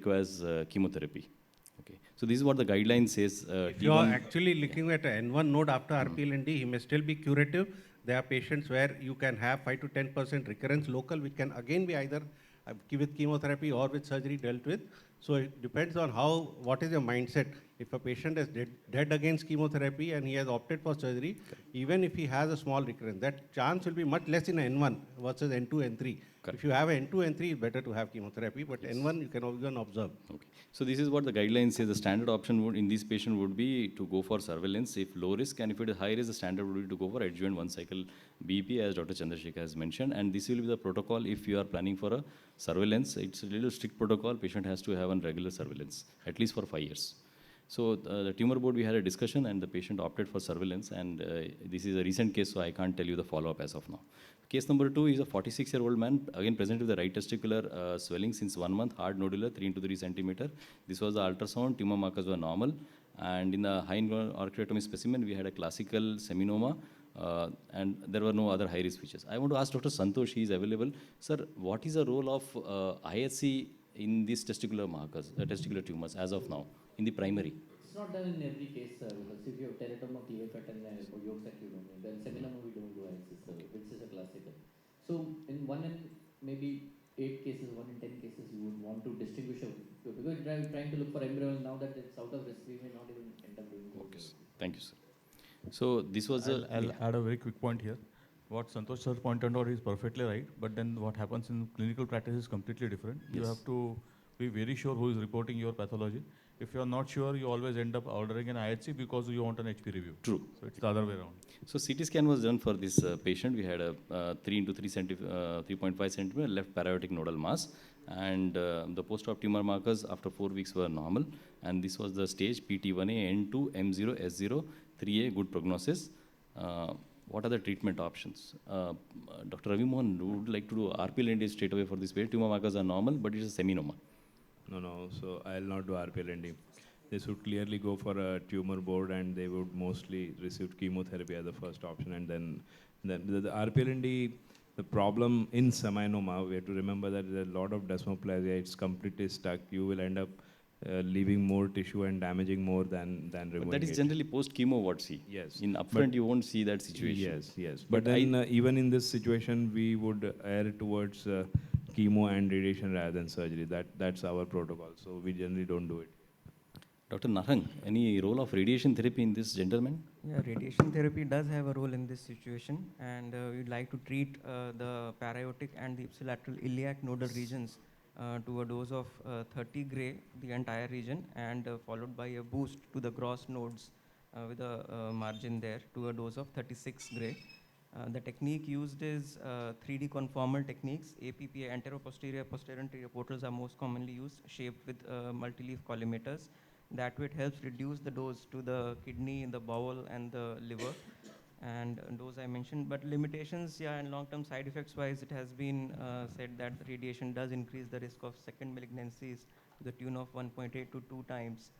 requires chemotherapy. Okay, so this is what the guideline says. If you are T1, actually looking at an N1 node after RPLND, he may still be curative. There are patients where you can have 5 to 10% recurrence local, which can again be either with chemotherapy or with surgery dealt with. So it depends on what is your mindset. If a patient is dead against chemotherapy and he has opted for surgery, even if he has a small recurrence, that chance will be much less in N1 versus N2, N3. If you have N2, N3, it's better to have chemotherapy, but N1 you can even observe. Okay. So this is what the guidelines say. The standard option would, in this patient would be to go for surveillance if low risk, and if it is high risk, the standard would be to go for adjuvant one cycle BP, as Dr. Chandrasekhar has mentioned. And this will be the protocol if you are planning for a surveillance. It's a little strict protocol. Patient has to have a regular surveillance, at least for 5 years. So the tumor board, we had a discussion, and the patient opted for surveillance. And this is a recent case, so I can't tell you the follow-up as of now. Case number 2 is a 46-year-old man, again presented with the right testicular swelling since 1 month, hard nodular, 3 into 3 centimeter. This was the ultrasound, tumor markers were normal. And in the high orchidectomy specimen, we had a classical seminoma, and there were no other high-risk features. I want to ask Dr. Santosh, he is available. Sir, what is the role of IHC in these testicular markers, testicular tumors as of now, in the primary? It's not done in every case, sir, because if you have teratoma, clear cut, and yolk saccule, then seminoma we don't do ICS, which is a classical. So in 1 in maybe 8 cases, 1 in 10 cases, you would want to distinguish because we're trying to look for embryos. Now that it's out of risk, we may not even end up doing those. Okay. Thank you, sir. So this was I'll add a very quick point here. What Santosh sir pointed out is perfectly right, but then what happens in clinical practice is completely different. Yes. You have to be very sure who is reporting your pathology. If you are not sure, you always end up ordering an IHC because you want an HP review. True. So it's the other way around. So CT scan was done for this patient. We had a 3 into 3 3.5 centimeter left parabiotic nodal mass, and the post-op tumor markers after 4 weeks were normal. And this was the stage PT1A, N2, M0, S0, 3A, good prognosis. What are the treatment options? Dr. Ravi Mohan would like to do RPLND straight away for this patient. Tumor markers are normal, but it is a seminoma. No, so I'll not do RPLND. They should clearly go for a tumor board, and they would mostly receive chemotherapy as the first option. And then the RPLND, the problem in seminoma, we have to remember that there's a lot of desmoplasia. It's completely stuck. You will end up leaving more tissue and damaging more than removing. But that is generally post-chemo what see. Yes. In upfront, you won't see that situation. Yes. But then even in this situation, we would err towards chemo and radiation rather than surgery. That's our protocol. So we generally don't do it. Dr. Narang, any role of radiation therapy in this gentleman? Yeah, radiation therapy does have a role in this situation, and we'd like to treat the paraaortic and the ipsilateral iliac nodal regions to a dose of 30 gray, the entire region, and followed by a boost to the gross nodes with a margin there to a dose of 36 gray. The technique used is 3D conformal techniques. APPA, anteroposterior, posterior anterior portals are most commonly used, shaped with multi-leaf collimators. That way it helps reduce the dose to the kidney, the bowel, and the liver. And those I mentioned. But limitations, and long-term side effects wise, it has been said that radiation does increase the risk of second malignancies to the tune of 1.8 to 2 times.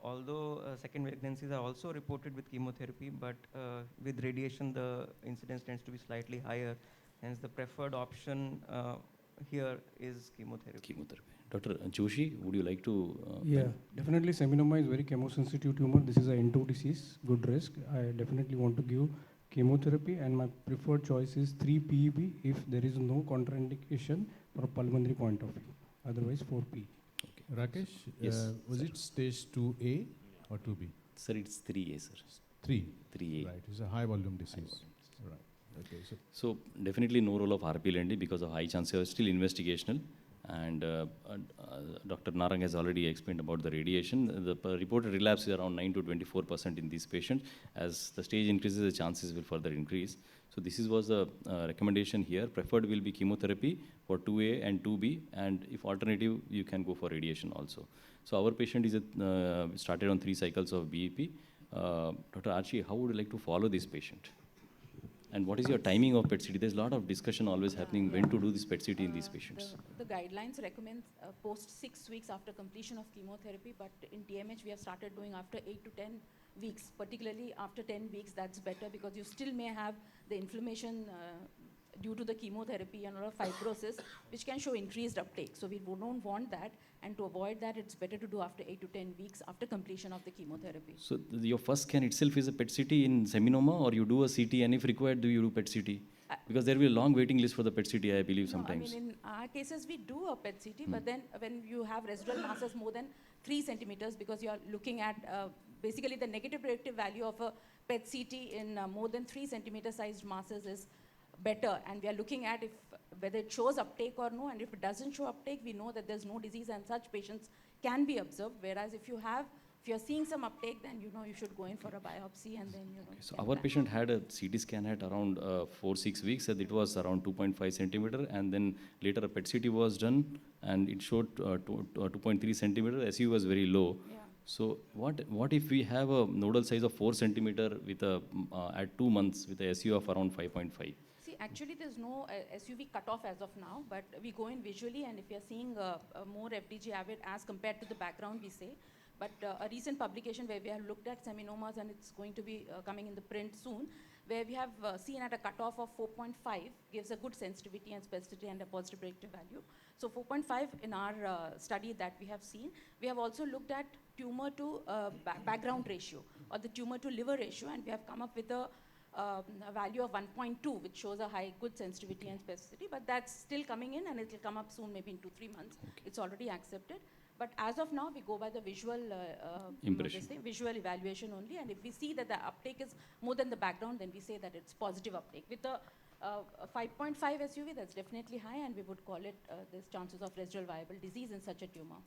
Although second malignancies are also reported with chemotherapy, but with radiation the incidence tends to be slightly higher. Hence the preferred option here is chemotherapy. Dr. Joshi, would you like to? Yeah, definitely seminoma is very chemosensitive tumor. This is an N2 disease, good risk. I definitely want to give chemotherapy, and my preferred choice is 3 PEB if there is no contraindication from a pulmonary point of view. Otherwise 4 PE. Okay. Rakesh, yes, was it stage 2A or 2B? Sir, it's 3A, sir. 3A. Right, it's a high volume disease. Right. Okay. So definitely no role of RPLND because of high chance. It's still investigational. And Dr. Narang has already explained about the radiation. The reported relapse is around 9 to 24% in these patients. As the stage increases, the chances will further increase. So this was the recommendation here. Preferred will be chemotherapy for 2A and 2B, and if alternative, you can go for radiation also. So our patient is started on 3 cycles of BEP. Dr. Archie, how would you like to follow this patient? And what is your timing of PET-CT? There's a lot of discussion always happening when to do this PET-CT in these patients. The guidelines recommend post 6 weeks after completion of chemotherapy, but in TMH we have started doing after 8 to 10 weeks. Particularly after 10 weeks, that's better because you still may have the inflammation due to the chemotherapy and a lot of fibrosis, which can show increased uptake. So we don't want that, and to avoid that, it's better to do after 8 to 10 weeks after completion of the chemotherapy. So your first scan itself is a PET CT in seminoma, or you do a CT, and if required, do you do PET CT? Because there will be a long waiting list for the PET CT, I believe, sometimes. No, I mean, in our cases, we do a PET CT, but then when you have residual masses more than 3 centimeters, because you are looking at basically the negative predictive value of a PET CT in more than 3 centimeter sized masses is better, and we are looking at if whether it shows uptake or no, and if it doesn't show uptake, we know that there's no disease, and such patients can be observed. Whereas if you're seeing some uptake, then you should go in for a biopsy, and then So our patient had a CT scan at around 4-6 weeks, and it was around 2.5 centimeter, and then later a PET CT was done, and it showed 2.3 centimeter. SU was very low. Yeah. So what if we have a nodal size of 4 centimeter with a at 2 months with a SU of around 5.5? See, actually, there's no SUV cutoff as of now, but we go in visually, and if you're seeing more FDG avid as compared to the background, we say. But a recent publication where we have looked at seminomas, and it's going to be coming in the print soon, where we have seen at a cutoff of 4.5 gives a good sensitivity and specificity and a positive predictive value. So 4.5 in our study that we have seen. We have also looked at tumor to background ratio, or the tumor to liver ratio, and we have come up with a value of 1.2, which shows a high good sensitivity and specificity, but that's still coming in, and it will come up soon, maybe in 2-3 months. It's already accepted. But as of now, we go by the visual visual evaluation only, and if we see that the uptake is more than the background, then we say that it's positive uptake. With the 5.5 SUV, that's definitely high, and we would call it there's chances of residual viable disease in such a tumor.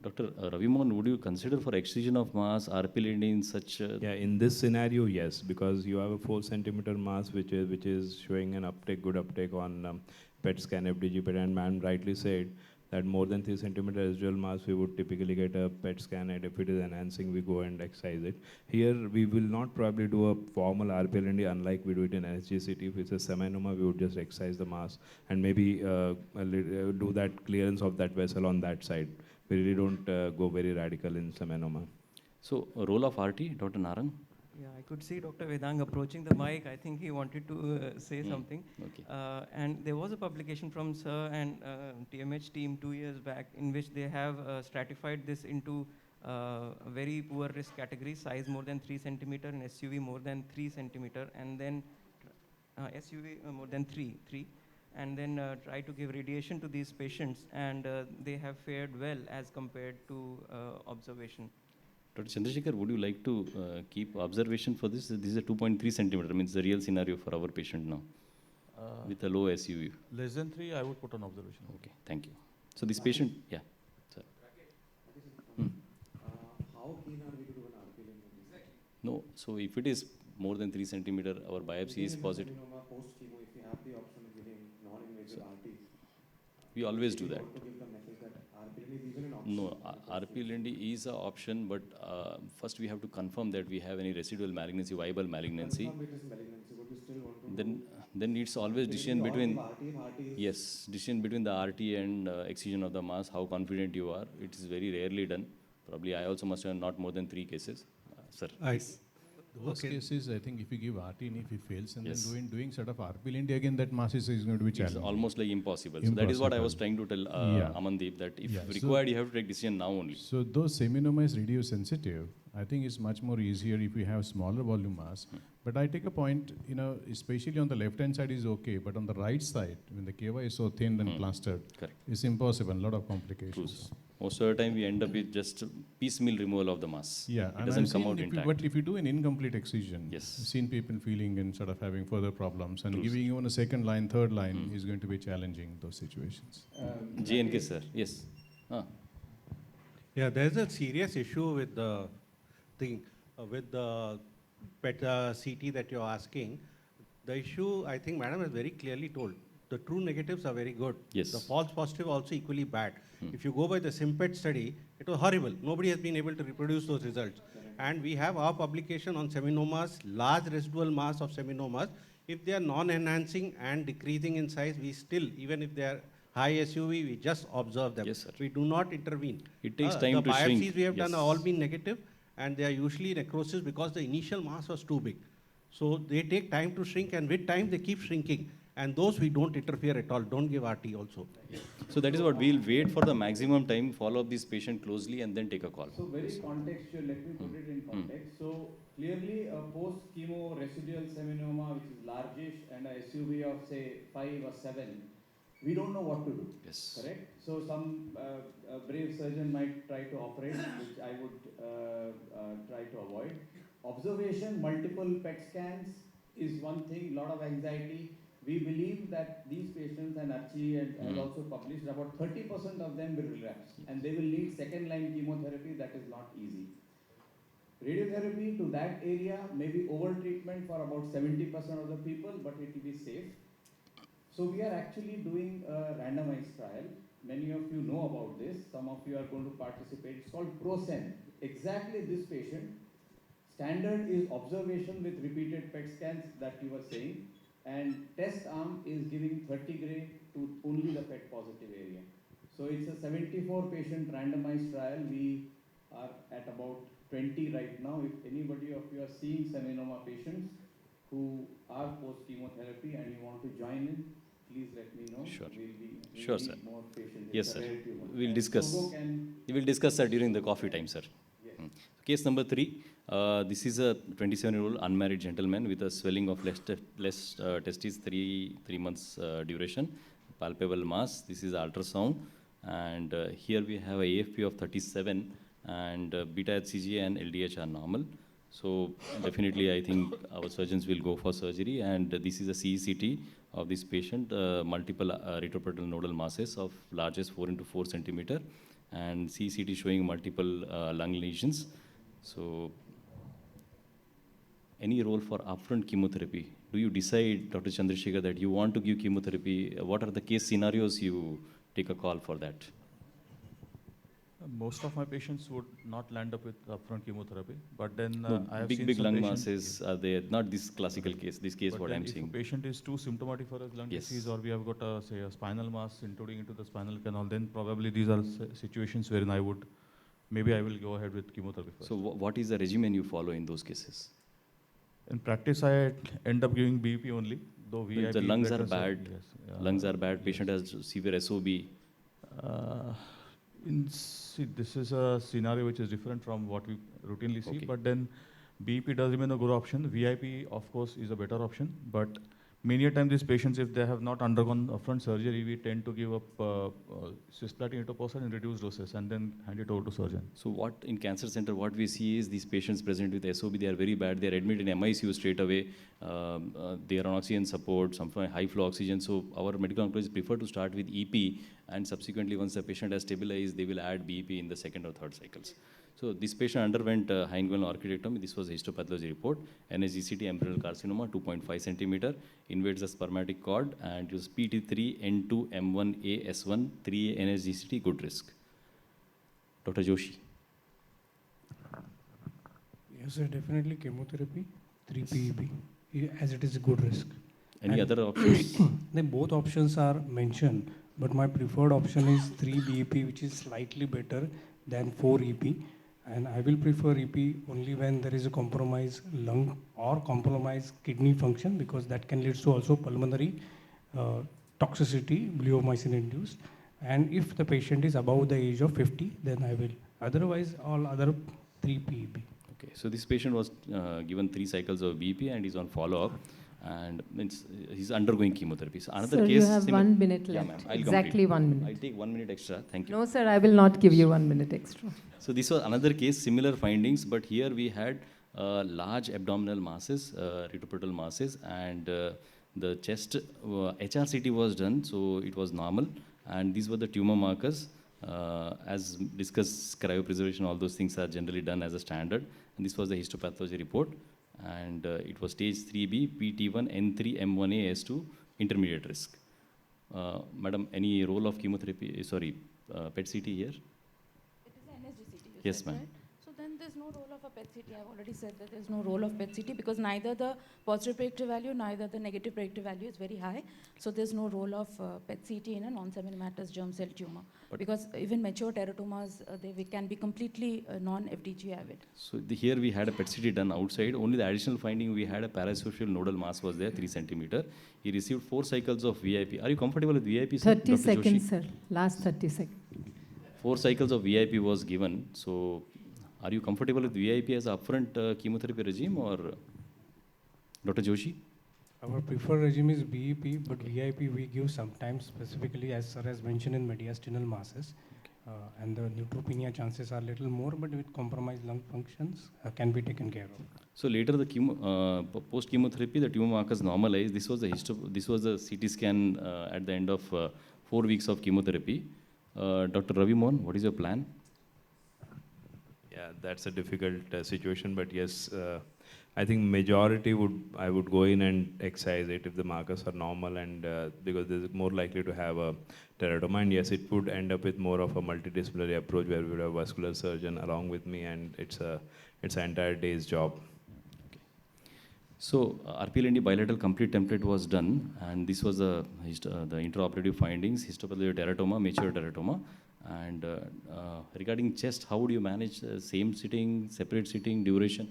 Dr. Ravimohan, would you consider for excision of mass RP-LND in such? Yeah, in this scenario, yes, because you have a 4 centimeter mass which is showing an uptake, good uptake on PET scan, FDG PET, and ma'am rightly said that more than 3 centimeter residual mass, we would typically get a PET scan, and if it is enhancing, we go and excise it. Here, we will not probably do a formal RP-LND, unlike we do it in NSGCT. If it's a seminoma, we would just excise the mass and maybe do that clearance of that vessel on that side. We really don't go very radical in seminoma. So, role of RT, Dr. Narang? Yeah, I could see Dr. Vedang approaching the mic. I think he wanted to say something. Okay. And there was a publication from Sir and TMH team 2 years back in which they have stratified this into very poor risk categories, size more than 3 centimeter and SUV more than 3 centimeter, and then SUV more than 3, and then try to give radiation to these patients, and they have fared well as compared to observation. Dr. Chandrasekhar, would you like to keep observation for this? This is a 2.3 centimeter, means the real scenario for our patient now, with a low SUV. Less than 3, I would put on observation. Okay, thank you. So this patient, yeah. Sir. How keen are we to do an RP-LND? No, so if it is more than 3 centimeter, our biopsy is positive. Post-chemo, if we have the option of giving non-invasive RT, We always do that. to give the message that RP-LND is even an option. No, RP-LND is an option, but first we have to confirm that we have any residual malignancy, viable malignancy. Confirm it is malignancy, would you still want to Then it's always decision between, RT is yes, decision between the RT and excision of the mass, how confident you are. It is very rarely done. Probably I also must have not more than 3 cases. Sir. Those cases, I think if you give RT and if it fails, and Yes. then doing sort of RP-LND again, that mass is going to be It's challenging. almost like impossible. So that is what I was Impossible. trying to tell Yeah. Amandeep, that if Yeah, so- required, you have to take decision now only. So those seminoma is radiosensitive. I think it's much more easier if we have smaller volume mass. But I take a point, especially on the left-hand side is okay, but on the right side, when the KY is so thin and plastered, Correct. it's impossible, a lot of True, complications. sir. Most of the time we end up with just piecemeal removal of the mass. Yeah, It and doesn't I've come seen out intact. but if you do an incomplete excision, Yes. I've seen people feeling and sort of having further problems, and True, giving even a second line, third line is going to be challenging in those situations. JNK, sir. Yes. Yeah, there's a serious issue with the thing, with the PET CT that you're asking. The issue, I think Madam has very clearly told. The true negatives are very good. Yes. The false positive also equally bad. If you go by the SIMPET study, it was horrible. Nobody has been able to reproduce those results. And we have our publication on seminomas, large residual mass of seminomas. If they are non-enhancing and decreasing in size, we still, even if they are high SUV, we just observe them. Yes, sir. We do not intervene. It takes time the to biopsies shrink. we have done Yes. are all been negative, and they are usually necrosis because the initial mass was too big. So they take time to shrink, and with time they keep shrinking. And those we don't interfere at all, don't give RT also. So that is what we'll wait for the maximum time, follow up this patient closely, and then take a call. So very contextual, let me put it in context. So clearly a post-chemo residual seminoma, which is largish, and a SUV of say 5 or 7, we don't know what to do. Yes. Correct? So some brave surgeon might try to operate, which I would try to avoid. Observation, multiple PET scans is one thing, lot of anxiety. We believe that these patients, and Archie has also published, about 30% of them will relapse, and they will need second-line chemotherapy. That is not easy. Radiotherapy to that area, maybe over-treatment for about 70% of the people, but it will be safe. So we are actually doing a randomized trial. Many of you know about this. Some of you are going to participate. It's called ProSen. Exactly this patient. Standard is observation with repeated PET scans that you were saying. And test arm is giving 30 gray to only the PET positive area. So it's a 74 patient randomized trial. We are at about 20 right now. If anybody of you are seeing seminoma patients who are post chemotherapy and you want to join in, please let me know. Sure. We'll Sure, need sir. more patients. Yes, It's a sir. rare tumor. We'll And discuss. Sogocon, We will discuss that during the coffee time, sir. yes. Case number 3. This is a 27-year-old unmarried gentleman with a swelling of left testis, 3 months duration, palpable mass. This is ultrasound, and here we have a AFP of 37, and beta HCG and LDH are normal. So definitely, I think our surgeons will go for surgery, and this is a CECT of this patient, multiple retroperitoneal nodal masses of largest 4 into 4 centimeter, and CECT showing multiple lung lesions. So, any role for upfront chemotherapy? Do you decide, Dr. Chandrasekhar, that you want to give chemotherapy? What are the case scenarios you take a call for that? Most of my patients would not land up with upfront chemotherapy, but then No, I have big seen some lung patients, masses are there, not this classical case, this case but what then I'm if seeing. a patient is too symptomatic for a lung Yes. disease, or we have got a, say, a spinal mass intruding into the spinal canal, then probably these are situations wherein I will go ahead with chemotherapy first. So what is the regimen you follow in those cases? In practice, I end up giving BP only, though If VIP the lungs are preference bad, yes, lungs are bad, patient has severe SOB. This is a scenario which is different from what we routinely see, Okay. but then BEP does remain a good option. VIP, of course, is a better option, but many a time these patients, if they have not undergone upfront surgery, we tend to give up cisplatin etoposide in reduced doses and then hand it over to surgeon. So what in cancer center, what we see is these patients present with SOB, they are very bad. They are admitted in MICU straight away. They are on oxygen support, some high flow oxygen. So our medical oncologists prefer to start with EP, and subsequently once the patient has stabilized, they will add BEP in the second or third cycles. So this patient underwent hindguinal orchidectomy. This was a histopathology report. NSGCT embryonal carcinoma, 2.5 centimeter, invades the spermatic cord, and it was PT3, N2, M1A, S1, 3A NSGCT, good risk. Dr. Joshi. Yes, sir, definitely chemotherapy, 3 PEB, as it is a good risk. Any And other options? then both options are mentioned, but my preferred option is 3 BEP, which is slightly better than 4 EP. And I will prefer EP only when there is a compromised lung or compromised kidney function, because that can lead to also pulmonary toxicity, bleomycin induced. And if the patient is above the age of 50, then I will. Otherwise, all other 3 PEB. Okay, so this patient was given 3 cycles of BP and is on follow-up, and he's undergoing chemotherapy. So another Sir, case. you have 1 minute Yeah, left. ma'am, I'll Exactly complete. 1 minute. I'll take 1 minute extra. Thank you. No, sir, I will not give you 1 minute extra. So this was another case, similar findings, but here we had large abdominal masses, retroperitoneal masses, and the chest HRCT was done, so it was normal, and these were the tumor markers. As discussed, cryopreservation, all those things are generally done as a standard, and this was the histopathology report, and it was stage 3B, PT1, N3, M1A, S2, intermediate risk. Madam, any role of chemotherapy, PET CT here? It is NSGCT, you Yes, said, ma'am. right? So then this there's no role of a PET CT. I've already said that there's no role of PET CT because neither the positive predictive value, neither the negative predictive value is very high. So there's no role of PET CT in a non-seminamatous germ cell tumor. Because even mature teratomas, they can be completely non-FDG avid. So here we had a PET CT done outside. Only the additional finding we had a parasocial nodal mass was there, 3 centimeter. He received 4 cycles of VIP. Are you comfortable with VIP, sir? 30 Dr. seconds, Joshi? sir. Last 30 seconds. 4 cycles of VIP was given. So are you comfortable with VIP as an upfront chemotherapy regime or Dr. Joshi? Our preferred regime is BEP, but VIP we give sometimes specifically, as sir has mentioned, in mediastinal masses. And the neutropenia chances are little more, but with compromised lung functions can be taken care of. So later the post chemotherapy, the tumor markers normalized. This was the CT scan at the end of 4 weeks of chemotherapy. Dr. Ravi Mohan, what is your plan? Yeah, that's a difficult situation, but yes, I think majority I would go in and excise it if the markers are normal, and because this is more likely to have a teratoma, and yes, it would end up with more of a multidisciplinary approach where we would have a vascular surgeon along with me, and it's an entire day's job. So RPLND bilateral complete template was done, and this was the intraoperative findings: histopathology teratoma, mature teratoma. And regarding chest, how would you manage same sitting, separate sitting, duration?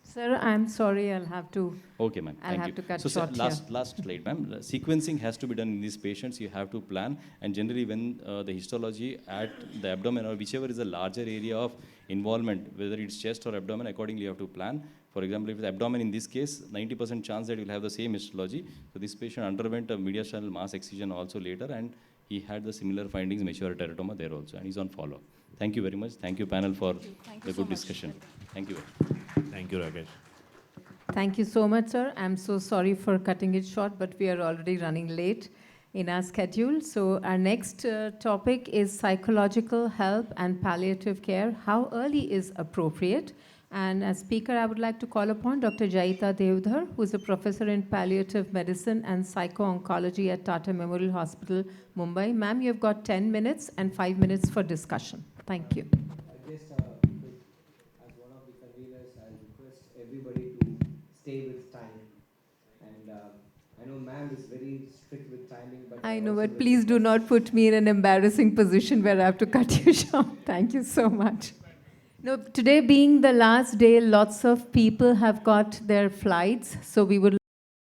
Sir, I'm sorry, I'll have to. Okay, ma'am. I'll have to cut so short last slide, ma'am. Sequencing has to be done in these patients. You have to plan, and generally when the histology at the abdomen or whichever is the larger area of involvement, whether it's chest or abdomen, accordingly you have to plan. For example, if it's abdomen, in this case, 90% chance that you'll have the same histology. So this patient underwent a mediastinal mass excision also later, and he had the similar findings, mature teratoma there also, and he's on follow-up. Thank you very much. Thank you, panel, for the good discussion. Thank you. Thank you, Rakesh. Thank you so much, sir. I'm so sorry for cutting it short, but we are already running late in our schedule. So our next topic is psychological help and palliative care. How early is appropriate? And as speaker, I would like to call upon Dr. Jaita Devdhar, who is a professor in palliative medicine and psycho-oncology at Tata Memorial Hospital, Mumbai. Ma'am, you've got 10 minutes and 5 minutes for discussion. Thank you. Just as one of the conveners, I request everybody to stay with time. And I know ma'am is very strict with timing, but I know, but please do not put me in an embarrassing position where I have to cut you short. Thank you so much. No, today being the last day, lots of people have got their flights, so we would